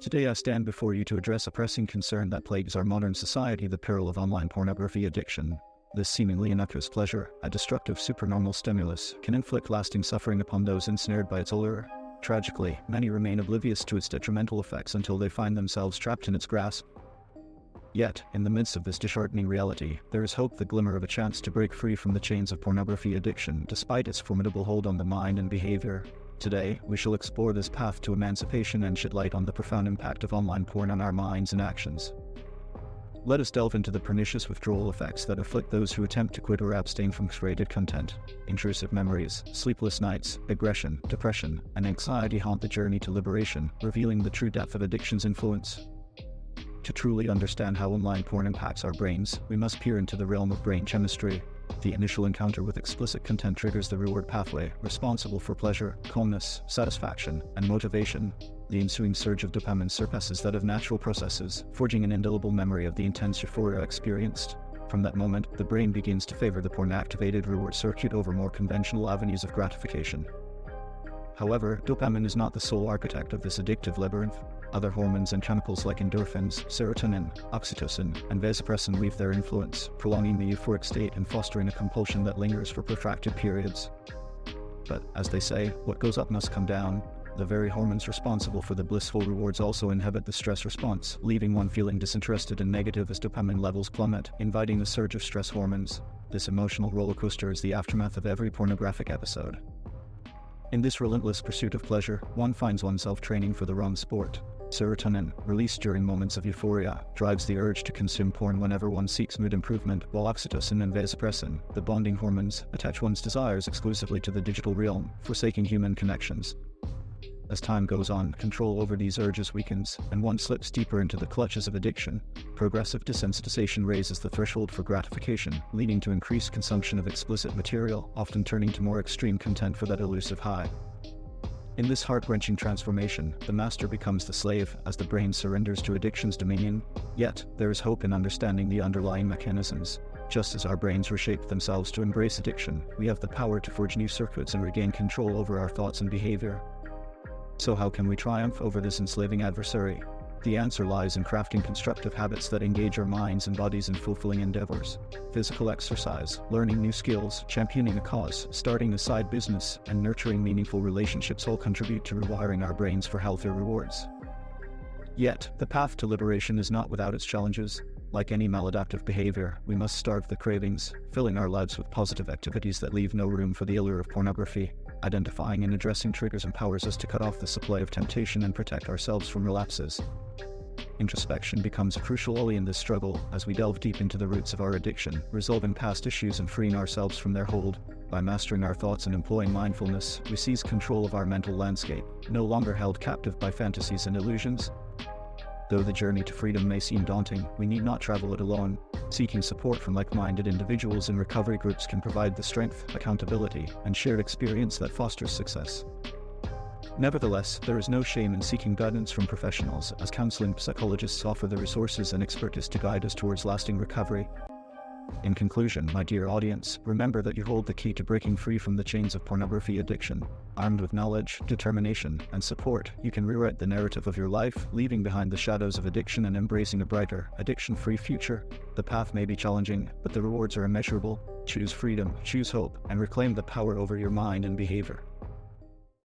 Today I stand before you to address a pressing concern that plagues our modern society: the peril of online pornography addiction. This seemingly innocuous pleasure, a destructive supernormal stimulus, can inflict lasting suffering upon those ensnared by its allure. Tragically, many remain oblivious to its detrimental effects until they find themselves trapped in its grasp. Yet, in the midst of this disheartening reality, there is hope, the glimmer of a chance to break free from the chains of pornography addiction, despite its formidable hold on the mind and behavior. Today, we shall explore this path to emancipation and shed light on the profound impact of online porn on our minds and actions. Let us delve into the pernicious withdrawal effects that afflict those who attempt to quit or abstain from curated content. Intrusive memories, sleepless nights, aggression, depression, and anxiety haunt the journey to liberation, revealing the true depth of addiction's influence. To truly understand how online porn impacts our brains, we must peer into the realm of brain chemistry. The initial encounter with explicit content triggers the reward pathway, responsible for pleasure, calmness, satisfaction, and motivation. The ensuing surge of dopamine surpasses that of natural processes, forging an indelible memory of the intense euphoria experienced. From that moment, the brain begins to favor the porn-activated reward circuit over more conventional avenues of gratification. However, dopamine is not the sole architect of this addictive labyrinth. Other hormones and chemicals like endorphins, serotonin, oxytocin, and vasopressin weave their influence, prolonging the euphoric state and fostering a compulsion that lingers for protracted periods. But, as they say, what goes up must come down. The very hormones responsible for the blissful rewards also inhibit the stress response, leaving one feeling disinterested and negative as dopamine levels plummet, inviting the surge of stress hormones. This emotional rollercoaster is the aftermath of every pornographic episode. In this relentless pursuit of pleasure, one finds oneself training for the wrong sport. Serotonin, released during moments of euphoria, drives the urge to consume porn whenever one seeks mood improvement, while oxytocin and vasopressin, the bonding hormones, attach one's desires exclusively to the digital realm, forsaking human connections. As time goes on, control over these urges weakens, and one slips deeper into the clutches of addiction. Progressive desensitization raises the threshold for gratification, leading to increased consumption of explicit material, often turning to more extreme content for that elusive high. In this heart-wrenching transformation, the master becomes the slave, as the brain surrenders to addiction's dominion. Yet, there is hope in understanding the underlying mechanisms. Just as our brains reshape themselves to embrace addiction, we have the power to forge new circuits and regain control over our thoughts and behavior. So how can we triumph over this enslaving adversary? The answer lies in crafting constructive habits that engage our minds and bodies in fulfilling endeavors. Physical exercise, learning new skills, championing a cause, starting a side business, and nurturing meaningful relationships all contribute to rewiring our brains for healthier rewards. Yet, the path to liberation is not without its challenges. Like any maladaptive behavior, we must starve the cravings, filling our lives with positive activities that leave no room for the allure of pornography. Identifying and addressing triggers empowers us to cut off the supply of temptation and protect ourselves from relapses. Introspection becomes a crucial ally in this struggle, as we delve deep into the roots of our addiction, resolving past issues and freeing ourselves from their hold. By mastering our thoughts and employing mindfulness, we seize control of our mental landscape, no longer held captive by fantasies and illusions. Though the journey to freedom may seem daunting, we need not travel it alone. Seeking support from like-minded individuals in recovery groups can provide the strength, accountability, and shared experience that fosters success. Nevertheless, there is no shame in seeking guidance from professionals, as counseling psychologists offer the resources and expertise to guide us towards lasting recovery. In conclusion, my dear audience, remember that you hold the key to breaking free from the chains of pornography addiction. Armed with knowledge, determination, and support, you can rewrite the narrative of your life, leaving behind the shadows of addiction and embracing a brighter, addiction-free future. The path may be challenging, but the rewards are immeasurable. Choose freedom, choose hope, and reclaim the power over your mind and behavior.